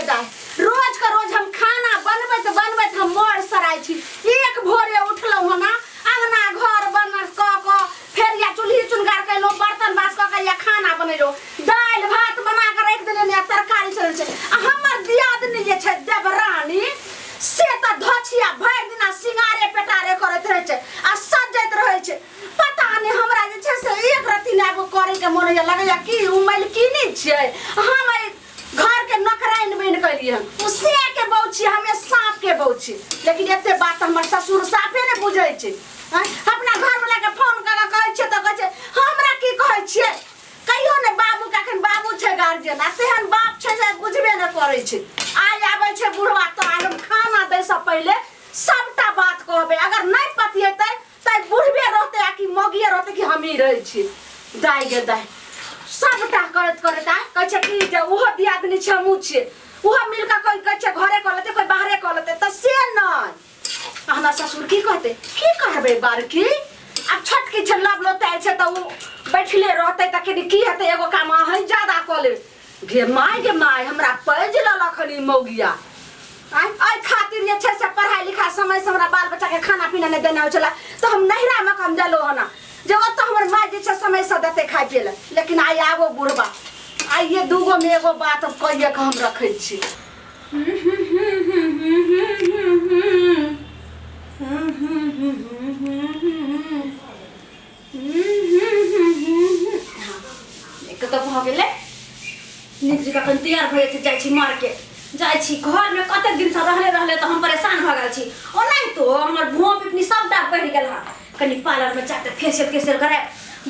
दाय रोज का रोज हम खाना बनबैत बनबैत हम मर सराय छी। एक भोरे उठलहुँ हँ ना अंगना घर बन क फेर या चूल्ही चुनगार कैलहुँ बर्तन बास क या खाना बनेलहुँ दालि भात बना के रख देलियनि या तरकारी चलल छै। हमर दियादनी जे छै देवरानी से त धछिया भरि दिना सिंगारे पेटारे करैत रहै छै आ सजैत रहै छै। पता नहीं हमरा जे छै से एक रत्ती ने एगो करे के मन लगैया कि उमैल की नहीं छियै हम घर के नौकराइन बन गेलियै उसे के बहू छी हमे सांप के बहू छी। लेकिन एते बात हमर ससुर साफे ने बुझै छै। अपना घर वाला के फोन क के कहै छै त कहै छै हमरा की कहै छियै कहियो ने बाबू के अखन बाबू छै गार्जियन आ तेहन बाप छै जे बुझबे न करै छै। आज आबै छै बुढ़वा त आगम खाना दै से पहले सबटा बात कहबे अगर नहीं पतिएतै त बुढ़बे रहते आ कि मगिए रहते कि हम ही रहै छी। दाई गे दाई सबटा करत करत कहै छै कि जे ओहो दियादनी छै हमहूँ छियै ओहो मिल के कोई कहै छै घरे कऽ लेतै कोई बाहरे कऽ लेतै त से नहीं हमरा ससुर की कहते की कहबे बारकी अब छोटकी छै लब लोताइ छै त उ बैठले रहतै त की हेतै एगो काम अहीं ज्यादा कऽ ले गे माय हमरा पैज ललक हनी मौगिया आई खातिर जे छै से पढ़ाई लिखाई समय से हमरा बाल बच्चा के खाना पीना नहीं देना होचला तो हम नहिरा में कम देलो हना जे ओत हमर माय जे छै समय से देते खाइ पिए ले। लेकिन आई आगो बुढ़बा आई ये दूगो में एगो बात कहिए के हम रखै छी। एक तो भ गेलै नीक जका कन तैयार भए छै जाइ छी मार्केट जाइ छी घर में कते दिन से रहले तो हम परेशान भ गेल छी। ओ नहीं तो हमर भुआ पिपनी सबटा बढ़ गेल हा कनी पार्लर में जाके फेशियल करे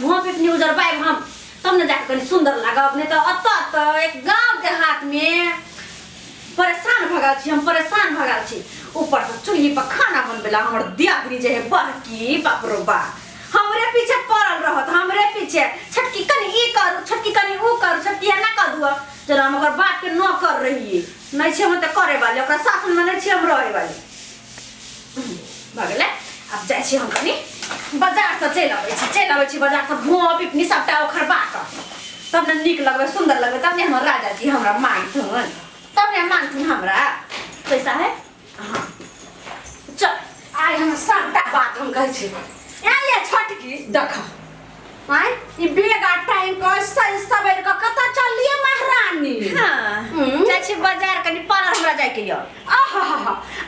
भुआ पिपनी उजरबाई हम तब न जाके कनी सुंदर लागब नहीं तो अत एक गांव देहात में परेशान भ गेल छी हम परेशान भ गेल छी। ऊपर से चूल्ही पर खाना बनबेला हमर दियादनी जे है बड़की बाप रो बा हमरे पीछे पड़ल रहत हमरे पीछे छटकी कनी ई करू छटकी कनी ऊ करू छटकी ना कर दुआ जरा हम ओकर बात के न कर रही नहीं छे हम त करे वाले ओकरा शासन में नहीं छे हम रहे वाले भगले। अब जाय छी हम कनी बाजार से चल आबै छी बाजार से भुआ पिपनी सबटा ओखर बात तब न नीक लगबे सुंदर लगबे तब ने हमर राजा जी हमरा मांगथुन तब ने मांगथुन हमरा पैसा है। हां चल आइ हम सबटा बात हम कहै छी ये छटकी देख आय ई बेगा टाइम को सही सवेर को कत चलिए महारानी। हां जाय छी बाजार कनी पार्लर हमरा जाय के य आहा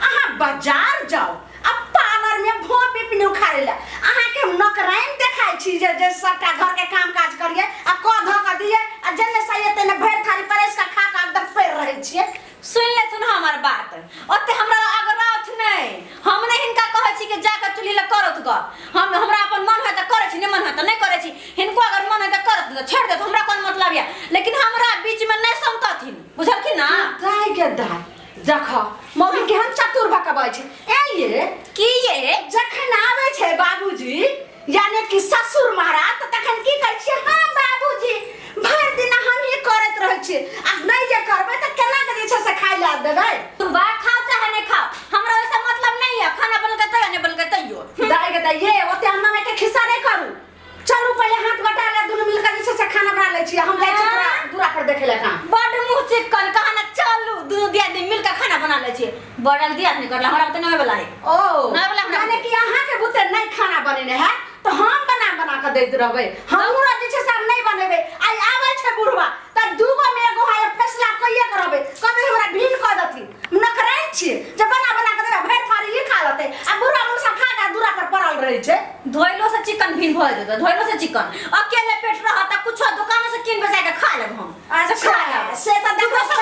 अहाँ बाजार जाओ अब पार्लर में भों पिपनी उखाड़े ला अहाँ के नौकराइन देखाई छी जे सबटा घर के काम काज करिए आ क ध क दिए आ जन्ने सही तेने भर थारी परेश का खा खा एकदम पैर रहे छिए। सुन ले सुन हमर बात ओते हमरा अगराथ नहीं हम नहीं हिनका कहै छी कि जाके चुल्ही ल करत ग हम हमरा अपन मन है त करे छी नहीं मन है त नहीं करे छी हिनको अगर मन है त करत द छोड़ दे हमरा कोन मतलब या लेकिन हमरा बीच में नहीं समतथिन बुझलखिन ना। दाई के दाई देख मौगी केहन चतुर भकबै छै ए ये जखन आबै छै बाबूजी यानी कि ससुर महाराज त तखन की कहै छी हां बाबूजी भर दिन हम ही करत रहै छी आ नहीं जे करबै त केना के जे छै से खाइ ला देबै तू बा खाओ चाहे नहीं खाओ हमरा वैसा मतलब नहीं है खाना बन के तय नहीं बन के तइयो दाई के दाई ये ओते अन्ना में के खिस्सा नहीं करू चलू पहले हाथ बटा ले दुनु मिल के जे छै से खाना बना ले छी हम जाय छी दूरा पर देखे ले काम बड मुंह चिकन कहना चलू दुनु दियादनी मिल के खाना बना ले छी बड़ल दियादनी करला हमरा त नहीं वाला है ओ नहीं वाला माने कि अहाँ के बुते नहीं खाना बनेने है तो हम बना के दैत रहबै हमरा जे छै से नहीं बनेबे आई आबै छै बुढ़वा त दूगो में एगो है फैसला कइए करबै कभी हमरा भीन क दथि नखराइ छी जे बना के देबे भर थारी ही खा लेतै आ बुढ़वा मुसा खा के दूरा पर पड़ल रहै छै धोइलो से चिकन भीन भ जेतै धोइलो से चिकन अकेले पेट रहत त कुछ दुकान से किन बेचा के खा लेब हम अच्छा से त देखो सब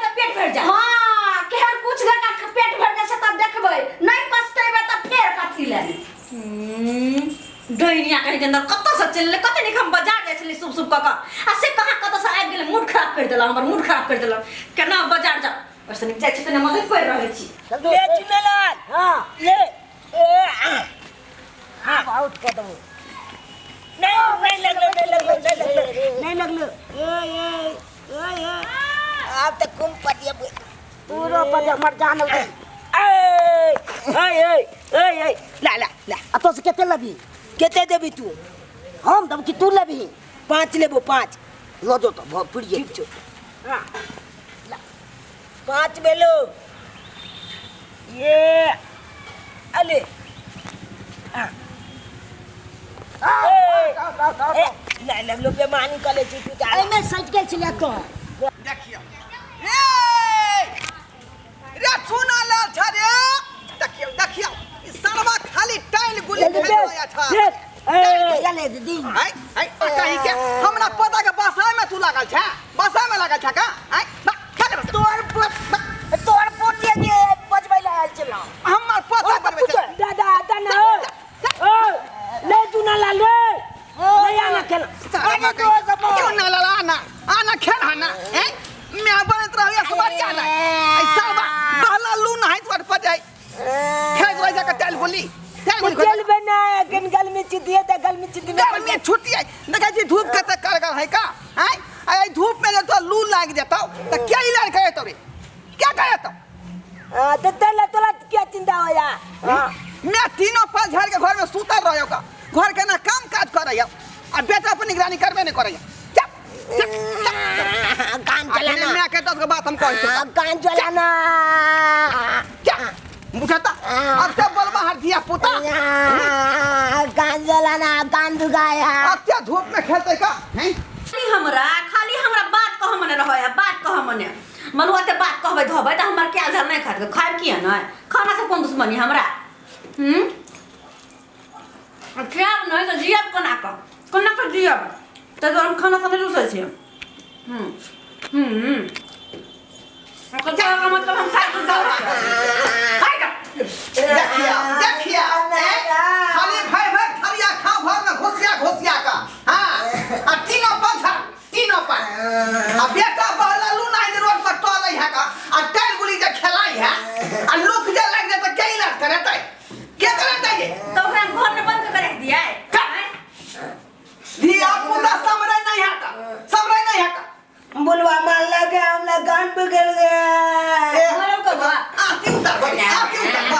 के पेट भर जा हां केहन कुछ का पेट भर जा से त देखबै नहीं पछतेबे त फेर कथि ले डोइनिया कहीं के अंदर कत से चलले कत नहीं हम बाजार जाय छली सुब सुब क आ से कहां कत से आबि गेले मूड खराब कर देला हमर मूड खराब कर देला केना बाजार जा वैसे नहीं जाय छी तने मदद कर रहै छी ले चिमेलाल हां ले हां आउट कर दो नहीं लगलो ए आप तक कुम पतिया पूरा पतिया मर जानो ए ला अतो से केते लबी केते देबी तू हम दम कि तू लबी 5 लेबो 5 लो जो तो बहुत फिर ठीक छो हां 5 बेलो ये अले नहीं लगलो बेमानी कले छी तू जा एमे सज गेल छले को देखियो रे सुना लाल छ रे देखियो देखियो ई सरवा खाली टाइल गुली खेलया छ भैया ले दीदी हाय हाय कहीं के हमरा पता के बसाय में तू लागल छ बसाय में लागल छ का हाय क्या कर तोर पोतिया जे बजबै ला आइल छला हमर पता करबे छ दादा तना ओ ले तू ना ला ले ले आना खेल अरे तो सब क्यों ना ला आना आना खेल आना हैं मैं बनत रहो या सब क्या ना ऐसा बहला लू ना है तोर पर जाए खेल रह जा के टाइल गुली चल बना गन गल में चिदिए त गल में चिदी गल में छुट्टी है देखा जी धूप के तक कर है का हैं आई धूप में तो लू लाग जाता तो क्या इलाज करे तो रे क्या करे तो तो तला तोला क्या चिंता हो या मैं तीनों पांच घर के घर में सुतल रहो का घर के ना काम काज कर और बेटा पर निगरानी करबे नहीं करे कान चलाना मैं के 10 के बात हम कहै छी कान चलाना क्या बुझाता अब तो बोलबा हर दिया पुता कान चलाना कान दुखाया अब क्या धूप में खेलते का हैं खाली हमरा बात कह मने रहो है बात कह मने मनुआ ते बात कहबै धोबै त हमर क्या झल नहीं खात खाइब किया न खाना से कौन दुश्मनी हमरा क्या नहीं तो जियब कोना का जियब त हम खाना सब रुसै छी का मतलब हम खाइ तो खाइ का देखिया खाली भाई भाई थरिया खा घर में घोसिया का हां आ तीनों पर अब बेटा बहला लू नहीं रोड पर टोलै है का आ टाइल गुली जे खेलाई है आ लोग जे लग जाए तो क्या इलाज करते क्या करते ये तो ओकरा घर में बंद कर दिया दिया पूरा समरे नहीं हटा बुलवा मान लगे हमला कान बिगड़ गया मरम को बा आती उतर बसामा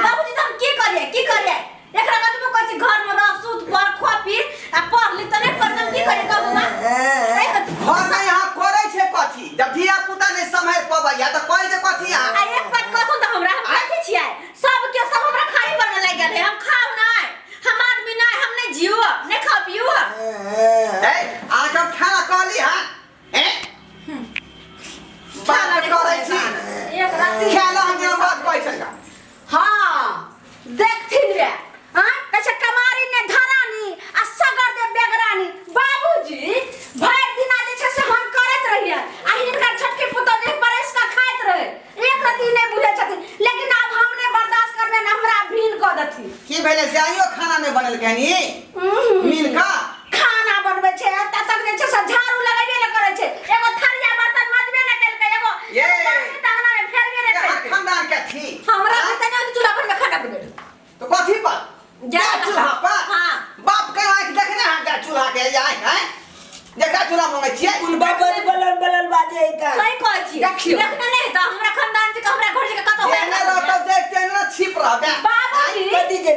बाबूजी तो हम की करिए एकरा कतबो कहै छी घर में रह सूत पर खा पी आ पढ़ ली त नहीं पढ़म की करे कहू ना घर में यहाँ करे छे कथी जब धिया पुता नहीं समझ पबै या त कहै छे कथी यहाँ आ एक बात कहू त हमरा हम कहै छियै सब के सब हमरा खाई पर लग गेल है हम खाऊ नहीं हम आदमी नहीं हम नहीं जियो नहीं खा पियो ए आज हम खाना कहली हां हैं बात करे छी एक रात खाना हम बात कहै छे हां देखथिन रे हां कैसे कमारी ने धरानी आ सगर दे बेगरानी बाबूजी भर दिन आ जे छै से हम करत रहिए आ हिनकर छटके पुतो जे परस का खाइत रहे एक रति नहीं बुझै छथिन लेकिन अब हमने बर्दाश्त करबे न हमरा भीन क दथि की भेले से आइयो खाना नहीं बनल कहनी मिल का खाना बनबै छै त तक जे छै से झाड़ू लगेबे न करे छै एगो थरिया बर्तन मजबे न कैल के एगो ये तंगना में फेरबे न कैल के खानदान के थी हमरा त नहीं चूल्हा पर में खाना बने तो कथी पर जा चूल्हा पर हां बाप के आंख देखने हां चूल्हा के जाए हैं देखा चूल्हा मंगै छियै कुल बाबा बलन बाजे का सही कहै छी देखियो देखने नहीं त हमरा खानदान के हमरा घर के कतो होय जेने रहतो जे तेने छिप रहबे बाबूजी कथी जे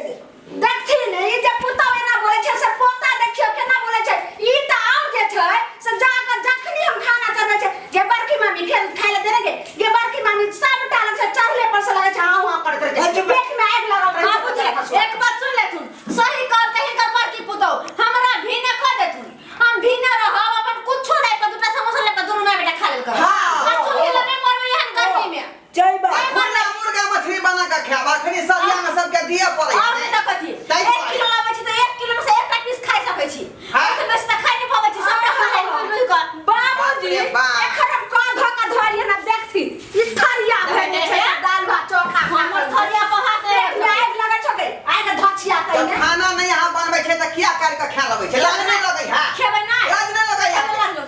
देखथिन ई जे पुता एना बोले छै से पोता देखियो केना बोले छै ई त और जे छै से जाकर जखनी हम खाना चढ़े छै गे बड़की मामी फेर खाइ ले देने गे बड़की मामी सब डाल से चढ़ले पर से लगे छै हां करत रहे पेट में आग लगा बाबूजी एक बात सुन ले तू सही कर कहीं कर बड़की पुतो हमरा भीने ख देथुन हम भीने रहब अपन कुछो नहीं पर दुटा समोसा लेकर दुनु में बेटा खा लेल कर हां चुली लगे मरबे यहां गर्मी में जय बा मुर्गा मछली बना के खावा खनी सलिया में सबके दिया पड़े और नहीं त कथी 1 किलो लाबै छी त 1 किलो में से एकटा पीस खाइ सकै छी तो बस त खाइ नहीं पाबै छी सबटा खाइ लुई का बाबूजी एखन हम का धोका धरिए ना देखथि ई थरिया भेने छै दाल भात चोखा हमर थरिया पर हाथ आग लगा छके आग धछिया तै ने खाना नहीं यहाँ बनबै छै त किया कर के खा लेबै छै लाज नहीं लगै है खेबै ना लाज नहीं लगै है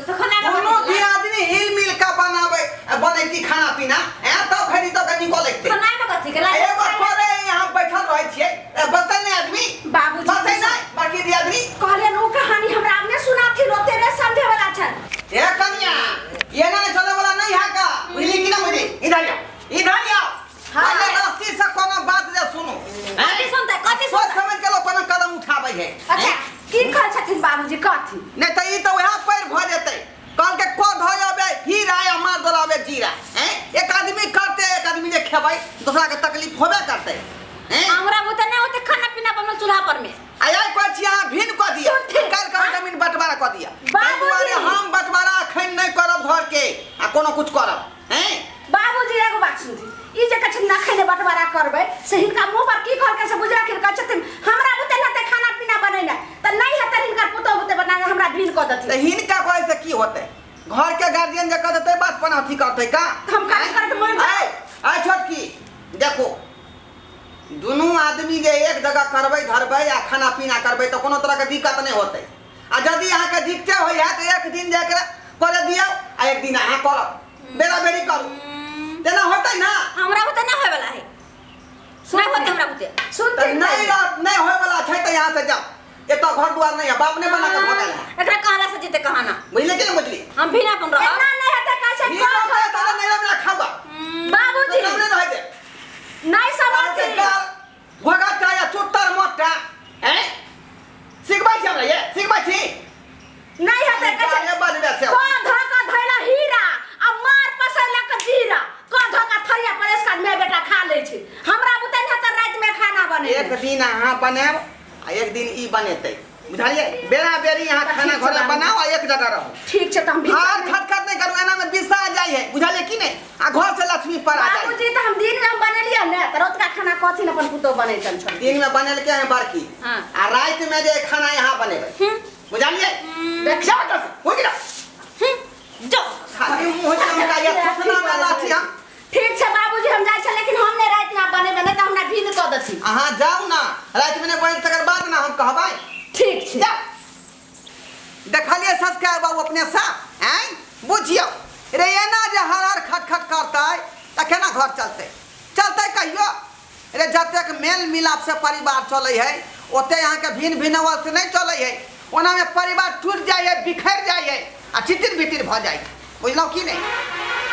तो खाना कोनो भी आदमी हिल मिल का बनावे बनै की खाना पीना ए तब खरी तो कनी को लगते खाना में कथी के लाज एगो करे यहाँ बैठल रहै छियै बतै नहीं आदमी बाबूजी बतै नहीं बाकी दी आदमी कहले नो कहानी हमरा आपने सुना थी रोते रे समझे वाला छन ए कन्या ये ना चले वाला नहीं है का बुझली कि ना बुझली इधर आओ पहले रास्ते से कोनो बात जे सुनो कथी सुनते कथी सोच सुनते समझ के लोग कोनो कदम उठाबै है अच्छा की कहै छथिन बाबूजी कथी नहीं तो ई तो वहां पैर भ जेतै कल के को धोय दूसरा के तकलीफ होबे करते हैं। हमरा बुते नहीं होते खाना पीना बनल चूल्हा पर में। आया कोई छिया भिन क दिया सुनते। कल का जमीन बंटवारा क दिया बाबूजी। दुआरे हम बंटवारा अखन नहीं करब घर के आ कोनो कुछ करब हैं। बाबूजी एगो बात सुनती ई जे कछ ना खैने बंटवारा करबै से हिनका मुंह पर की कहल के से बुझरा के कहते हमरा बुते ना खाना पीना बनैना त नहीं हेतै हिनका पुतो बुते बनाना हमरा भिन क तो देती। हिनका कहे से की होते घर के गार्जियन जे कहते बात पना अथी करते का हम काज करके मन जाए। आय छोटकी देखो दोनों आदमी जे एक जगह करबै धरबै आ खाना पीना करबै तो कोनो तरह के दिक्कत नहीं होते आ यदि अहाँ के दिक्कत होय है तो एक दिन जाके करे दियो आ एक दिन अहाँ करब बेरा बेरी करू तेना होतै ना। हमरा बुते ना होय वाला है नहीं होते हमरा बुते सुनते नहीं होय वाला छै त यहां से जाओ ए तो घर द्वार नहीं है बाप ने बना के भगल है एकरा कहला से जीते कहाना बुझले कि नहीं बुझली हम भी ना अपन रह ना नहीं हेतै कैसे ये लोग है तो नहीं हमरा खाबा बाबूजी तो नहीं रह दे नहीं समझती भगा चाया चुत्तर मोटा हैं सिखबै छी हमरा ये सिखबै छी नहीं हेतै कैसे ये बजबे से को धोका धैला हीरा आ मार पसैला के जीरा को धोका थरिया परेस का मैं बेटा खा ले छी हमरा बुते नहीं त रात में खाना बने एक दिन अहाँ बनाब आ एक दिन ई बनेतै बुझलिए बेरा बेरी यहाँ खाना घर में बनाओ आ एक जगह रहो ठीक छै त हम भी हार खटखट नहीं करू एना में बिसा जाय है बुझलिए कि नहीं आ घर से लक्ष्मी पर आ जाय बाबूजी त हम दिन में हम बनेलिए ने त रात का खाना कथि न अपन पुतो बनै छन छोड़ दिन में बनल के है बड़की हां आ रात में जे खाना यहाँ बनेबै बुझलिए देख जा तो हो गया जो खाली मुंह से का ये फसना वाला छी हम ठीक छै बाबूजी हम जाय छ लेकिन हम ने रात में बनेबै न त हमरा भिन क दछि अहाँ जाऊ ना रात में बन तकर बाद ना हम कहबै ठीक छै जा देखलिए संस्कार बाबू अपने साथ हैं बुझियो रे एना जे हर खटखट करतै त केना घर चलतै चलतै कहियो रे जब तक मेल मिलाप से परिवार चलै है ओते यहाँ के भिन्न भिन्नवल से नहीं चलै है ओना में परिवार टूट जाय है बिखर जाय है आ चितिर बितिर भ जाय बुझलौ कि नहीं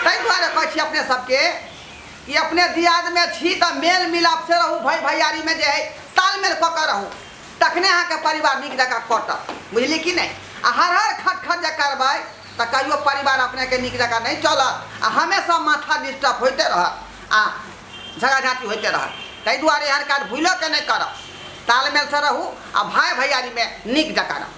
तै दुआरे कहै छी अपने सबके कि अपने दियाद में छी त मेल मिलाप से रहू भाई भैयारी में जे है तालमेल क के रहू तखने अहाँ के परिवार नीक जगह कटत बुझली कि नहीं आ हर खटखट जे करबै त कहियो परिवार अपने के नीक जगह नहीं चलत आ हमेशा माथा डिस्टर्ब होते रहत आ झगड़ा झाँटी होते रहत तै दुआरे हर काज भूलो के नहीं करब तालमेल से रहू आ भाई भैयारी में नीक जगह रहू।